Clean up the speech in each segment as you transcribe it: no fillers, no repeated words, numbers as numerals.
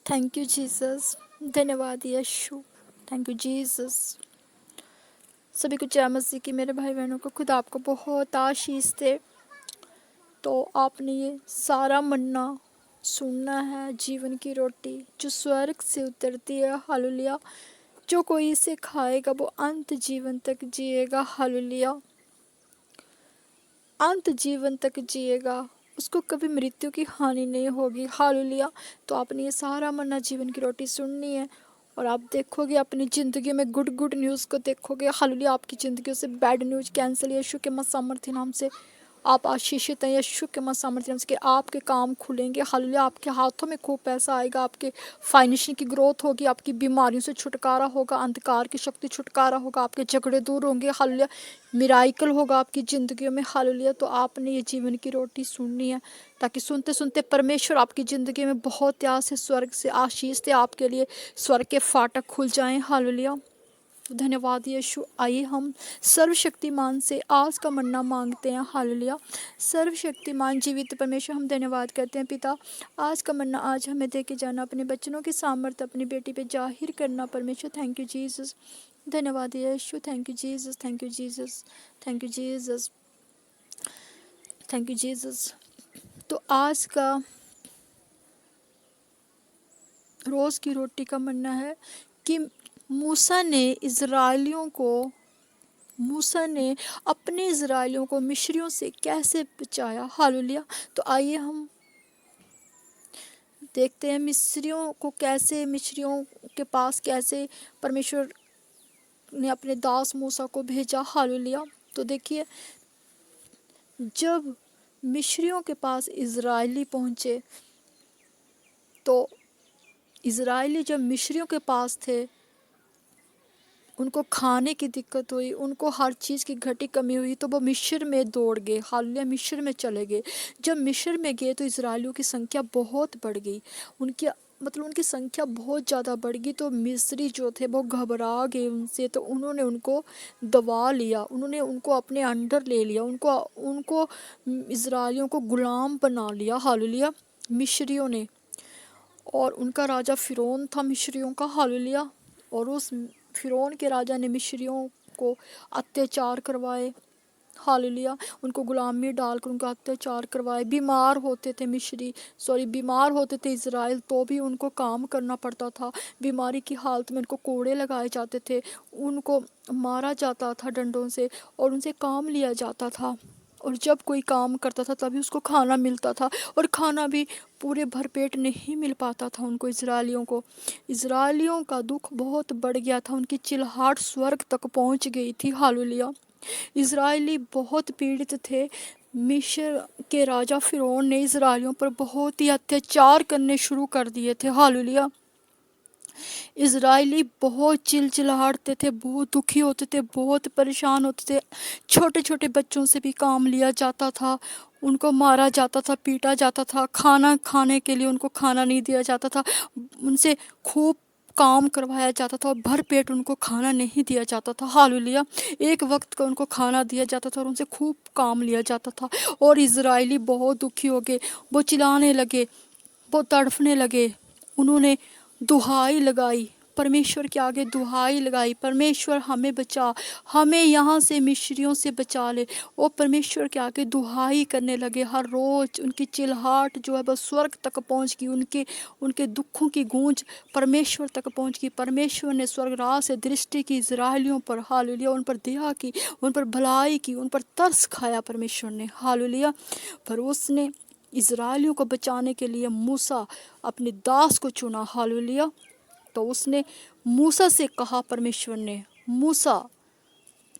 Thank you Jesus. धन्यवाद यीशु। Thank you Jesus. सभी को जय मसीह की। मेरे भाई बहनों को खुद आपको बहुत आशीष दे। तो आपने ये सारा मन्ना सुनना है, जीवन की रोटी जो स्वर्ग से उतरती है। हालेलुया। जो कोई इसे खाएगा वो अंत जीवन तक जिएगा। हालेलुया। अंत जीवन तक जिएगा, उसको कभी मृत्यु की हानि नहीं होगी। हालेलुया। तो आपने ये सारा मन्ना जीवन की रोटी सुननी है और आप देखोगे अपनी ज़िंदगी में गुड गुड न्यूज़ को देखोगे। हालेलुया। आपकी ज़िंदगी से बैड न्यूज़ कैंसिल यीशु के सामर्थ्य नाम से। आप आशीषित हैं यीशु के सामर्थ्य नाम से कि आपके काम खुलेंगे। हालेलुया। आपके हाथों में खूब पैसा आएगा, आपके फाइनेंशियल की ग्रोथ होगी, आपकी बीमारियों से छुटकारा होगा, अंधकार की शक्ति छुटकारा होगा, आपके झगड़े दूर होंगे। हालेलुया। मिराइकल होगा आपकी ज़िंदगी में। हालेलुया। तो आपने ये जीवन की रोटी सुननी है ताकि सुनते सुनते परमेश्वर आपकी ज़िंदगी में बहुत प्यार से स्वर्ग से आशीष दे, आपके लिए स्वर्ग के फाटक खुल जाएं। हालेलुया। धन्यवाद यीशु। आइए हम सर्वशक्तिमान से आज का मन्ना मांगते हैं। हालेलुया। सर्वशक्तिमान जीवित परमेश्वर, हम धन्यवाद करते हैं पिता, आज का मन्ना आज हमें दे के जाना, अपने बच्चों की सामर्थ्य अपनी बेटी पे जाहिर करना। परमेश्वर थैंक यू जीसस। धन्यवाद यीशु। Thank you Jesus. Thank you Jesus. Thank you Jesus. Thank you Jesus. तो आज का रोज़ की रोटी का मन्ना है कि मूसा ने अपने इज़राइलियों को मिस्रियों से कैसे बचाया। हालेलुया। तो आइए हम देखते हैं मिस्रियों के पास कैसे परमेश्वर ने अपने दास मूसा को भेजा। हालेलुया। तो देखिए, जब मिस्रियों के पास इज़राइली पहुँचे तो इज़राइली जब मिस्रियों के पास थे, उनको खाने की दिक्कत हुई, उनको हर चीज़ की घटी कमी हुई, तो वो मिस्र में दौड़ गए। हालेलुया। मिस्र में चले गए। जब मिस्र में गए तो इज़राइलियों की संख्या बहुत बढ़ गई। उनकी संख्या बहुत ज़्यादा बढ़ गई। तो मिस्री जो थे वो घबरा गए उनसे। तो उन्होंने उनको दबा लिया, उन्होंने उनको अपने अंडर ले लिया, उनको उनको इज़राइलियों को गुलाम बना लिया। हालेलुया। मिस्रियों ने। और उनका राजा फ़िरौन था मिस्रियों का। हालेलुया। और उस फ़िरौन के राजा ने मिस्रियों को अत्याचार करवाए। हालेलुया। उनको गुलामी डालकर उनका अत्याचार करवाए। बीमार होते थे इज़राइल, तो भी उनको काम करना पड़ता था। बीमारी की हालत में उनको कोड़े लगाए जाते थे, उनको मारा जाता था डंडों से और उनसे काम लिया जाता था। और जब कोई काम करता था तभी उसको खाना मिलता था, और खाना भी पूरे भरपेट नहीं मिल पाता था उनको। इज़राइलियों का दुख बहुत बढ़ गया था, उनकी चिल्लाहट स्वर्ग तक पहुंच गई थी। हालेलुया। इज़राइली बहुत पीड़ित थे। मिस्र के राजा फ़िरौन ने इज़राइलियों पर बहुत ही अत्याचार करने शुरू कर दिए थे। हालेलुया। इज़राइली बहुत चिलचिलाहटते थे, बहुत दुखी होते थे, बहुत परेशान होते थे। छोटे छोटे बच्चों से भी काम लिया जाता था, उनको मारा जाता था, पीटा जाता था। खाना खाने के लिए उनको खाना नहीं दिया जाता था, उनसे खूब काम करवाया जाता था और भर पेट उनको खाना नहीं दिया जाता था। हालेलुया। एक वक्त का उनको खाना दिया जाता था और उनसे खूब काम लिया जाता था। और इज़राइली बहुत दुखी हो गए, वो चिल्लाने लगे, वो तड़फने लगे। उन्होंने दुहाई लगाई, परमेश्वर के आगे दुहाई लगाई, परमेश्वर हमें बचा, हमें यहाँ से मिस्रियों से बचा ले। वो परमेश्वर के आगे दुहाई करने लगे। हर रोज़ उनकी चिल्लाहट जो है वह स्वर्ग तक पहुँच गई। उनके उनके दुखों की गूंज परमेश्वर तक पहुँच गई। परमेश्वर ने स्वर्ग राज से दृष्टि की इज़राइलियों पर। हालेलुया। उन पर दया की, उन पर भलाई की, उन पर तरस खाया परमेश्वर ने। हालेलुया। पर उसने इज़राइलियों को बचाने के लिए मूसा अपने दास को चुना। हालेलुया। तो उसने मूसा से कहा, परमेश्वर ने, मूसा,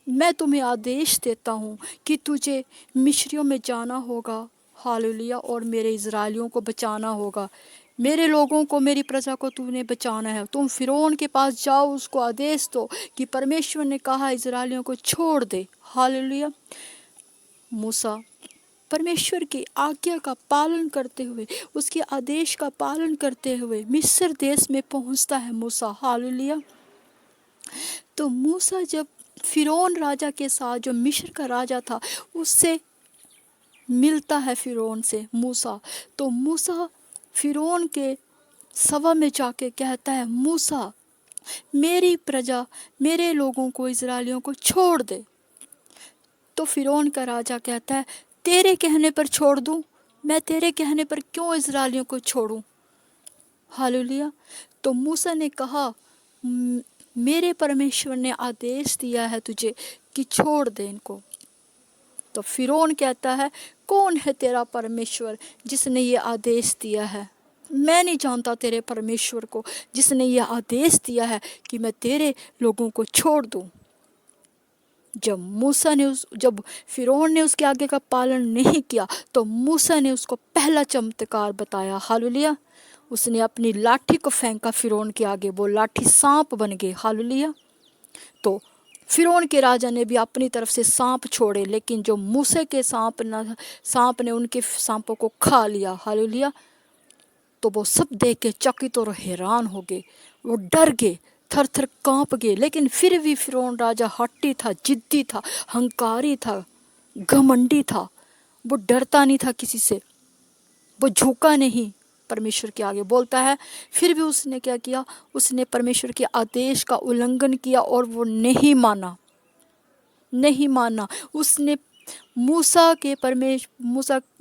मैं तुम्हें आदेश देता हूँ कि तुझे मिस्रियों में जाना होगा। हालेलुया। और मेरे इज़राइलियों को बचाना होगा। मेरे लोगों को, मेरी प्रजा को तूने बचाना है। तुम फ़िरौन के पास जाओ, उसको आदेश दो कि परमेश्वर ने कहा इज़राइलियों को छोड़ दे। हालेलुया। मूसा परमेश्वर की आज्ञा का पालन करते हुए, उसके आदेश का पालन करते हुए मिस्र देश में पहुंचता है मूसा। हालेलुया। तो मूसा जब फ़िरौन राजा के साथ, जो मिस्र का राजा था, उससे मिलता है फ़िरौन से मूसा, तो मूसा फ़िरौन के सवा में जाके कहता है, मूसा मेरी प्रजा, मेरे लोगों को, इजरायलियों को छोड़ दे। तो फिरौन का राजा कहता है, तेरे कहने पर छोड़ दूं? मैं तेरे कहने पर क्यों इजरायलियों को छोड़ूं? हालेलुया। तो मूसा ने कहा, मेरे परमेश्वर ने आदेश दिया है तुझे कि छोड़ दे इनको। तो फिरौन कहता है, कौन है तेरा परमेश्वर जिसने ये आदेश दिया है? मैं नहीं जानता तेरे परमेश्वर को जिसने ये आदेश दिया है कि मैं तेरे लोगों को छोड़ दूं। जब फिरौन ने उसके आगे का पालन नहीं किया तो मूसा ने उसको पहला चमत्कार बताया। हालेलुया। उसने अपनी लाठी को फेंका फिरौन के आगे, वो लाठी सांप बन गई। हालेलुया। तो फिरौन के राजा ने भी अपनी तरफ से सांप छोड़े, लेकिन जो मूसे के सांप ने उनके सांपों को खा लिया। हालेलुया। तो वो सब देख के चकित और हैरान हो गए, वो डर गए, थर थर कांप गए। लेकिन फिर भी फिरौन राजा हट्टी था, जिद्दी था, हंकारी था, घमंडी था। वो डरता नहीं था किसी से, वो झुका नहीं परमेश्वर के आगे। बोलता है, फिर भी उसने क्या किया? उसने परमेश्वर के आदेश का उल्लंघन किया और वो नहीं माना, नहीं माना। उसने मूसा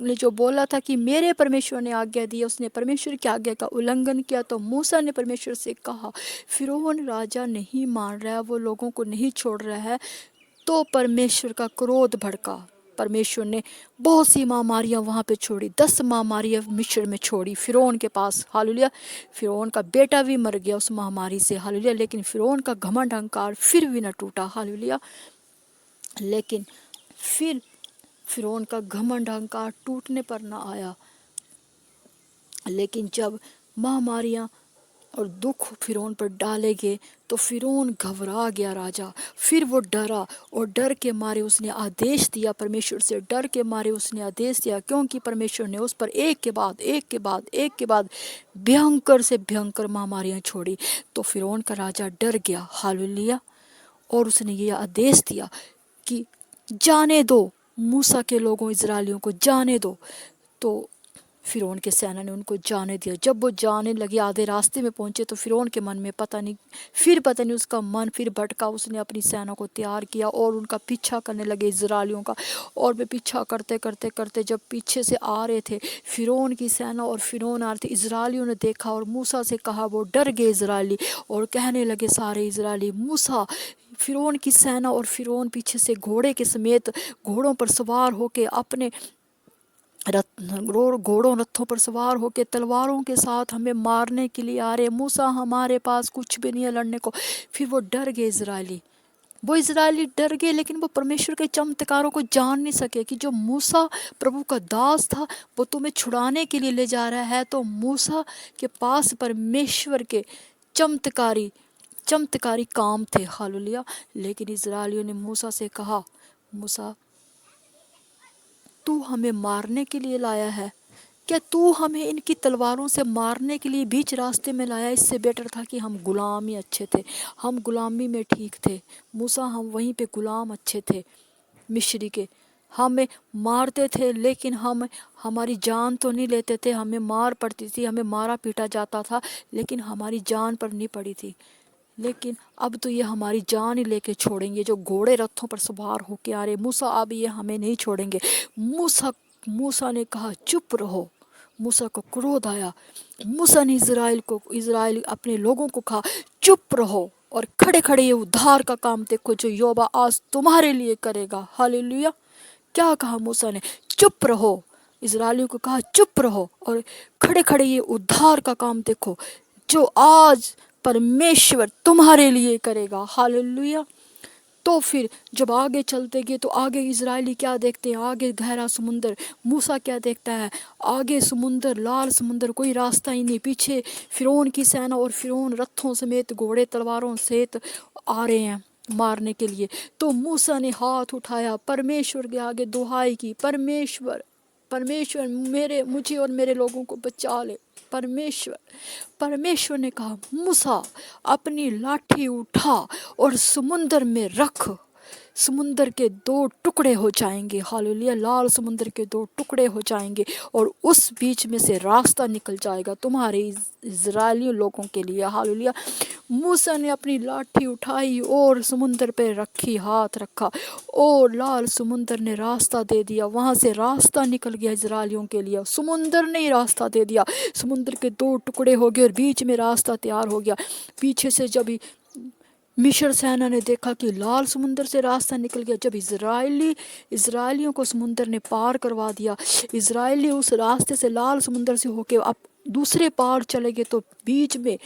ने जो बोला था कि मेरे परमेश्वर ने आज्ञा दी, उसने परमेश्वर की आज्ञा का उल्लंघन किया। तो मूसा ने परमेश्वर से कहा, फिरौन राजा नहीं मान रहा है, वो लोगों को नहीं छोड़ रहा है। तो परमेश्वर का क्रोध भड़का। परमेश्वर ने बहुत सी महामारियां वहां पे छोड़ी, 10 महामारियां मिस्र में छोड़ी फिरौन के पास। हालेलुया। फिरौन का बेटा भी मर गया उस महामारी से। हालेलुया। लेकिन फिरौन का घमंड अहंकार फिर भी न टूटा। हालेलुया। लेकिन फिर फिरौन का घमंड अहंकार टूटने पर न आया। लेकिन जब महामारियां और दुख फिरौन पर डाले गए तो फिरौन घबरा गया राजा। फिर वो डरा और डर के मारे उसने आदेश दिया, परमेश्वर से डर के मारे उसने आदेश दिया, क्योंकि परमेश्वर ने उस पर एक के बाद भयंकर से भयंकर महामारियां छोड़ी। तो फिरौन का राजा डर गया। हालेलुया। और उसने ये आदेश दिया कि जाने दो मूसा के लोगों, इजरायलियों को जाने दो। तो फिरौन के सेना ने उनको जाने दिया। जब वो जाने लगे, आधे रास्ते में पहुंचे, तो फिरौन के मन में पता नहीं उसका मन फिर भटका। उसने अपनी सेना को तैयार किया और उनका पीछा करने लगे इजरायलियों का। और वे पीछा करते करते करते जब पीछे से आ रहे थे फिरौन की सेना और फिरौन आ रहे थे, इजरायलियों ने देखा और मूसा से कहा। वो डर गए इजरायली और कहने लगे सारे इजरायली, मूसा, फिरौन की सेना और फिरौन पीछे से घोड़े के समेत घोड़ों पर सवार होके अपने घोड़ों रथों पर सवार होकर तलवारों के साथ हमें मारने के लिए आ रहे। मूसा, हमारे पास कुछ भी नहीं है लड़ने को। फिर वो डर गए इजरायली डर गए। लेकिन वो परमेश्वर के चमत्कारों को जान नहीं सके कि जो मूसा प्रभु का दास था वो तुम्हें छुड़ाने के लिए ले जा रहा है। तो मूसा के पास परमेश्वर के चमत्कारी काम थे। हालेलुया। लेकिन इजरायलियों ने मूसा से कहा, मूसा, तू हमें मारने के लिए लाया है क्या? तू हमें इनकी तलवारों से मारने के लिए बीच रास्ते में लाया? इससे बेटर था कि हम गुलाम ही अच्छे थे, हम गुलामी में ठीक थे। मूसा, हम वहीं पे गुलाम अच्छे थे मिस्री के। हमें मारते थे लेकिन हमारी जान तो नहीं लेते थे। हमें मार पड़ती थी, हमें मारा पीटा जाता था, लेकिन हमारी जान पर नहीं पड़ी थी। लेकिन अब तो ये हमारी जान ही लेके छोड़ेंगे, जो घोड़े रथों पर सवार होके आ रहे। मूसा, अब ये हमें नहीं छोड़ेंगे। मूसा ने कहा, चुप रहो। मूसा को क्रोध आया। मूसा ने इजराइल अपने लोगों को कहा, चुप रहो और खड़े खड़े ये उद्धार का काम देखो जो यहोवा आज तुम्हारे लिए करेगा। हालेलुया। क्या कहा मूसा ने? चुप रहो। इजरायलियों को कहा, चुप रहो और खड़े खड़े ये उद्धार का काम देखो जो आज परमेश्वर तुम्हारे लिए करेगा। हालेलुया। तो फिर जब आगे चलते गए तो आगे इजरायली क्या देखते हैं? आगे गहरा समुंदर। मूसा क्या देखता है? आगे समुंदर, लाल समुंदर, कोई रास्ता ही नहीं। पीछे फिरौन की सेना और फिरौन रथों समेत, घोड़े तलवारों सहित आ रहे हैं मारने के लिए। तो मूसा ने हाथ उठाया, परमेश्वर के आगे दुहाई की, परमेश्वर मुझे और मेरे लोगों को बचा ले। परमेश्वर ने कहा, मूसा, अपनी लाठी उठा और समुंदर में रख। समुंदर के दो टुकड़े हो जाएंगे, हालेलुया। लाल समुंदर के दो टुकड़े हो जाएंगे और उस बीच में से रास्ता निकल जाएगा तुम्हारे इज़राइली लोगों के लिए, हालेलुया। मूसा ने अपनी लाठी उठाई और समुंदर पे रखी, हाथ रखा और लाल समुंदर ने रास्ता दे दिया, वहां से रास्ता निकल गया इज़राइलियों के लिए। समुंदर ने ही रास्ता दे दिया, समुंदर के दो टुकड़े हो गए और बीच में रास्ता तैयार हो गया। पीछे से जब मिस्र सेना ने देखा कि लाल समुंदर से रास्ता निकल गया, जब इज़राइलियों को समुंदर ने पार करवा दिया, इज़राइली उस रास्ते से लाल समुंदर से होके अब दूसरे पार चले गए, तो बीच में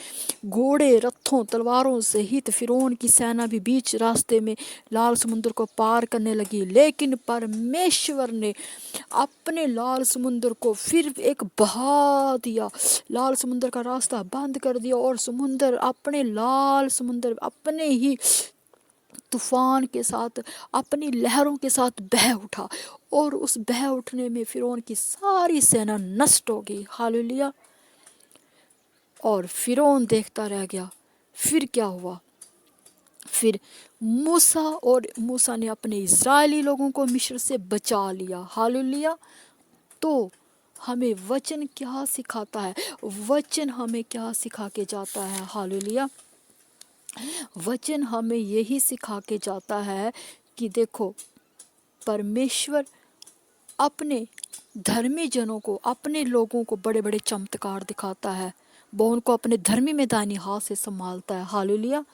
घोड़े, रथों, तलवारों सहित फिरौन की सेना भी बीच रास्ते में लाल समुंदर को पार करने लगी। लेकिन परमेश्वर ने अपने लाल समुंदर को फिर एक बहा दिया, लाल समुंदर का रास्ता बंद कर दिया और समुंदर अपने ही तूफान के साथ, अपनी लहरों के साथ बह उठा और उस बह उठने में फिरौन की सारी सेना नष्ट हो गई, हालेलुया। और फिरौन देखता रह गया। फिर क्या हुआ? फिर मूसा ने अपने इज़राइली लोगों को मिस्र से बचा लिया, हालेलुया। तो हमें वचन क्या सिखाता है? वचन हमें क्या सिखा के जाता है, हालेलुया। वचन हमें यही सिखा के जाता है कि देखो, परमेश्वर अपने धर्मी जनों को, अपने लोगों को बड़े बड़े चमत्कार दिखाता है, वो उनको अपने धर्मी में दाहिनी हाथ से संभालता है, हालेलुया।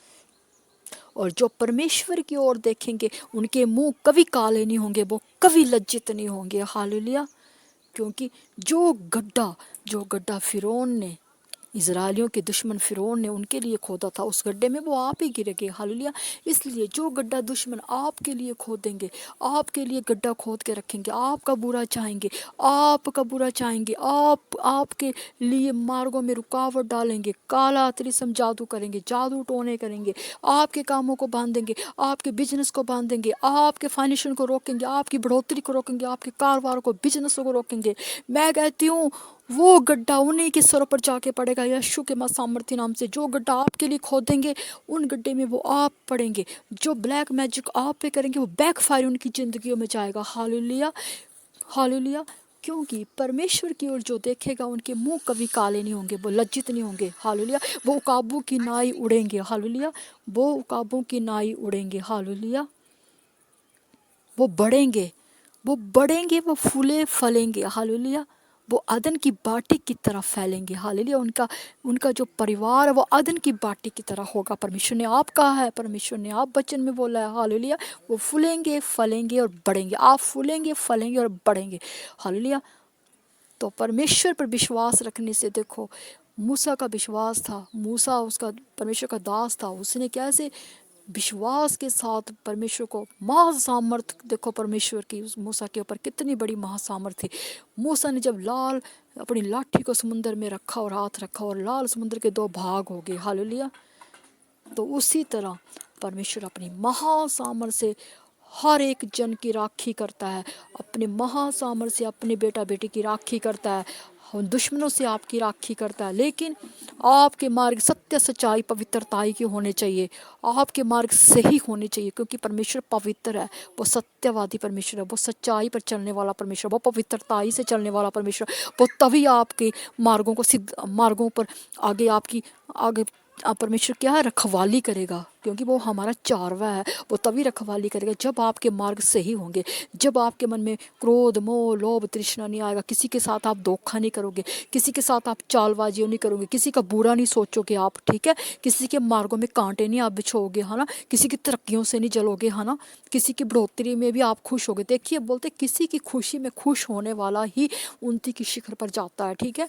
और जो परमेश्वर की ओर देखेंगे उनके मुंह कभी काले नहीं होंगे, वो कभी लज्जित नहीं होंगे, हालेलुया। क्योंकि जो गड्ढा फिरौन ने, इज़राइलियों के दुश्मन फिरौन ने उनके लिए खोदा था, उस गड्ढे में वो आप ही गिरेंगे, हालेलुया। इसलिए जो गड्ढा दुश्मन आपके लिए खोदेंगे, आपके लिए गड्ढा खोद के रखेंगे, आपका बुरा चाहेंगे, आपके लिए मार्गों में रुकावट डालेंगे, काला त्रिसम जादू करेंगे, जादू टोने करेंगे, आपके कामों को बांधेंगे, आपके बिजनेस को बांधेंगे, आपके फाइनेंशियल को रोकेंगे, आपकी बढ़ोतरी को रोकेंगे, आपके कारोबार को, बिजनेस को रोकेंगे, मैं कहती हूँ वो गड्ढा उन्हीं के सरों पर जाके पड़ेगा, यीशु के सामर्थ्य नाम से। जो गड्ढा आपके लिए खोदेंगे उन गड्ढे में वो आप पड़ेंगे, जो ब्लैक मैजिक आप पे करेंगे वो बैकफायर उनकी जिंदगियों में जाएगा, हालेलुया, हालेलुया। क्योंकि परमेश्वर की ओर जो देखेगा उनके मुंह कभी काले नहीं होंगे, वो लज्जित नहीं होंगे, हालेलुया। वो उकाबों की नाई उड़ेंगे, हालेलुया, वो उकाबों की नाई उड़ेंगे, हालेलुया। वो बढ़ेंगे, वो फूले फलेंगे, हालेलुया। वो अदन की बाटी की तरह फैलेंगे, हालेलुया। उनका जो परिवार है वो अदन की बाटी की तरह होगा। परमेश्वर ने आप कहा है, परमेश्वर ने आप वचन में बोला है, हालेलुया। वो फूलेंगे, फलेंगे और बढ़ेंगे, आप फूलेंगे, फलेंगे और बढ़ेंगे, हालेलुया। तो परमेश्वर पर विश्वास रखने से, देखो मूसा का विश्वास था, मूसा उसका परमेश्वर का दास था, उसने कैसे विश्वास के साथ परमेश्वर को महासामर्थ, देखो परमेश्वर की उस मूसा के ऊपर कितनी बड़ी महासामर्थ थी। मूसा ने जब अपनी लाठी को समुंदर में रखा और हाथ रखा और लाल समुंदर के दो भाग हो गए, हालेलुया। तो उसी तरह परमेश्वर अपनी महासामर्थ से हर एक जन की राखी करता है, अपने महासामर्थ से अपने बेटा बेटी की राखी करता है, उन दुश्मनों से आपकी राखी करता है। लेकिन आपके मार्ग सत्य, सच्चाई, पवित्रताई के होने चाहिए, आपके मार्ग सही होने चाहिए, क्योंकि परमेश्वर पवित्र है, वो सत्यवादी परमेश्वर है, वो सच्चाई पर चलने वाला परमेश्वर, वो पवित्रताई से चलने वाला परमेश्वर। वो तभी आपके मार्गों को सिद्ध मार्गों पर आगे परमेश्वर क्या है, रखवाली करेगा, क्योंकि वो हमारा चारवा है। वो तभी रखवाली करेगा जब आपके मार्ग सही होंगे, जब आपके मन में क्रोध, मोह, लोभ, तृष्णा नहीं आएगा, किसी के साथ आप धोखा नहीं करोगे, किसी के साथ आप चालबाजी नहीं करोगे, किसी का बुरा नहीं सोचोगे आप, ठीक है, किसी के मार्गों में कांटे नहीं आप बिछोगे, है ना, किसी की तरक्कियों से नहीं जलोगे, है ना, किसी की बढ़ोतरी में भी आप खुश होगे। देखिए बोलते किसी की खुशी में खुश होने वाला ही उन्नति की शिखर पर जाता है, ठीक है,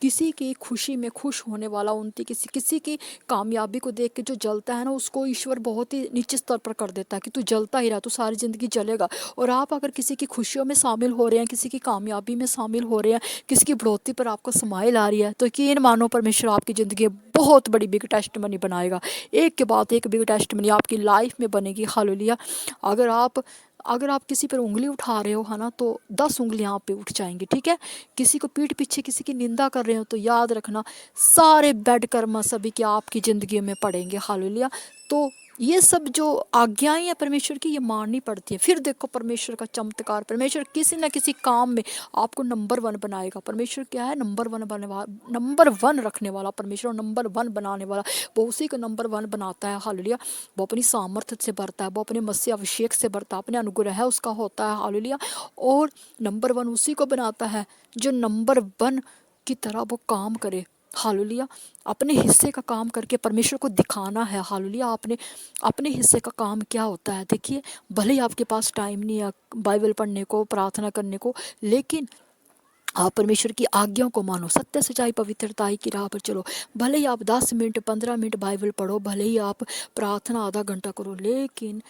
किसी की खुशी में खुश होने वाला उन्नति, किसी की कामयाबी को देख के जो जलता है ना, उसको ईश्वर बहुत ही नीचे स्तर पर कर देता है कि तू जलता ही रहा, तू सारी ज़िंदगी जलेगा। और आप अगर किसी की खुशियों में शामिल हो रहे हैं, किसी की कामयाबी में शामिल हो रहे हैं, किसी की बढ़ोतरी पर आपको स्माइल आ रही है, तो यकीन मानो परमेश्वर आपकी ज़िंदगी बहुत बड़ी बिग टेस्टिमनी बनाएगा। एक के बाद एक बिग टेस्टिमनी आपकी लाइफ में बनेगी, हालेलुया। अगर आप किसी पर उंगली उठा रहे हो, है ना, तो 10 उंगलियां आप पे उठ जाएंगी, ठीक है। किसी को पीठ पीछे किसी की निंदा कर रहे हो तो याद रखना सारे बैड कर्म सभी के आपकी ज़िंदगी में पड़ेंगे, हालेलुया। तो ये सब जो आज्ञाएं हैं परमेश्वर की, ये माननी पड़ती है। फिर देखो परमेश्वर का चमत्कार, परमेश्वर किसी न किसी काम में आपको नंबर वन बनाएगा। परमेश्वर क्या है, नंबर वन बनने वाला, नंबर वन रखने वाला परमेश्वर, नंबर वन बनाने वाला। वो उसी को नंबर वन बनाता है। हालेलुया। वो अपनी सामर्थ्य से भरता है, वो अपने मसीह अभिषेक से भरता है, अपने अनुग्रह उसका होता है। हालेलुया। और नंबर वन उसी को बनाता है जो नंबर वन की तरह वो काम करे। हालेलुया। अपने हिस्से का काम करके परमेश्वर को दिखाना है। हालेलुया। आपने अपने हिस्से का काम क्या होता है, देखिए, भले ही आपके पास टाइम नहीं है बाइबल पढ़ने को, प्रार्थना करने को, लेकिन आप परमेश्वर की आज्ञाओं को मानो, सत्य सच्चाई पवित्रताई की राह पर चलो। भले ही आप 10 मिनट 15 मिनट बाइबल पढ़ो, भले ही आप प्रार्थना आधा घंटा करो, लेकिन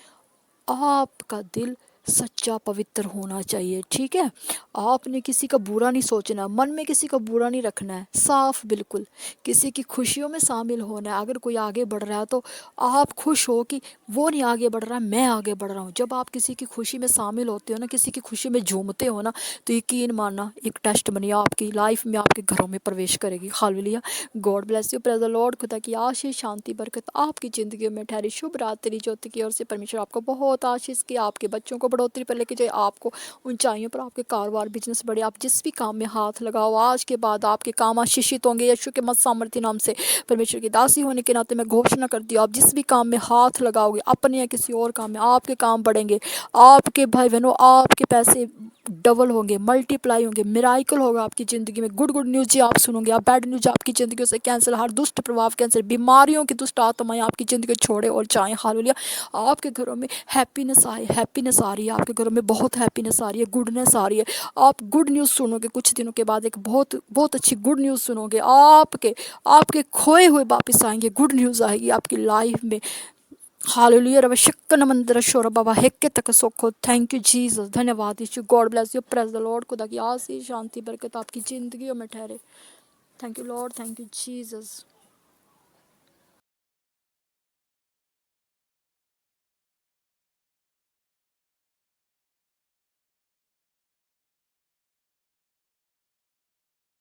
आपका दिल सच्चा पवित्र होना चाहिए। ठीक है। आपने किसी का बुरा नहीं सोचना, मन में किसी का बुरा नहीं रखना है, साफ बिल्कुल। किसी की खुशियों में शामिल होना है। अगर कोई आगे बढ़ रहा है तो आप खुश हो कि वो नहीं आगे बढ़ रहा है, मैं आगे बढ़ रहा हूँ। जब आप किसी की खुशी में शामिल होते हो ना, किसी की खुशी में झूमते हो ना, तो यकीन मानना एक टेस्ट बनिए आपकी लाइफ में, आपके घरों में प्रवेश करेगी। Hallelujah. God bless you. Praise the Lord. खुदा की आशीष, शांति, बरकत आपकी ज़िंदगी में ठहरी। शुभ रात्रि। ज्योति की ओर से परमेश्वर आपको बहुत आशीष की, आपके बच्चों को बढ़ोतरी पर लेके जाए, आपको ऊंचाइयों पर, आपके कारोबार बिजनेस बढ़े, आप जिस भी काम में हाथ लगाओ आज के बाद आपके काम आशीषित होंगे यीशु के मत सामर्थ्य नाम से। परमेश्वर की दासी होने के नाते मैं घोषणा करती हूँ, आप जिस भी काम में हाथ लगाओगे, अपने या किसी और काम में, आपके काम बढ़ेंगे, आपके भाई बहनों, आपके पैसे डबल होंगे, मल्टीप्लाई होंगे, मिराइकल होगा आपकी ज़िंदगी में। गुड गुड न्यूज़ आप सुनोगे, आप बैड न्यूज़ आपकी ज़िंदगी से कैंसिल, हर दुष्ट प्रभाव कैंसिल, बीमारियों की दुष्ट आत्माएं आपकी ज़िंदगी छोड़े और जाएं। हालेलुया। आपके घरों में हैप्पीनेस आए, हैप्पीनेस आ रही है, आपके घरों में बहुत हैप्पीनेस आ रही है, गुडनेस आ रही है। आप गुड न्यूज़ सुनोगे, कुछ दिनों के बाद एक बहुत बहुत अच्छी गुड न्यूज़ सुनोगे। आपके आपके खोए हुए वापस आएंगे, गुड न्यूज़ आएगी आपकी लाइफ में। हालेलुया। रब शक्कन मंदिर शोर बाबा हेक्के तक सोखो। Thank you Jesus. धन्यवाद यीशु। God bless you. Praise the Lord. खुदा की आशीष, शांति, बरकत आपकी ज़िंदगियों में ठहरे। Thank you Lord. Thank you Jesus.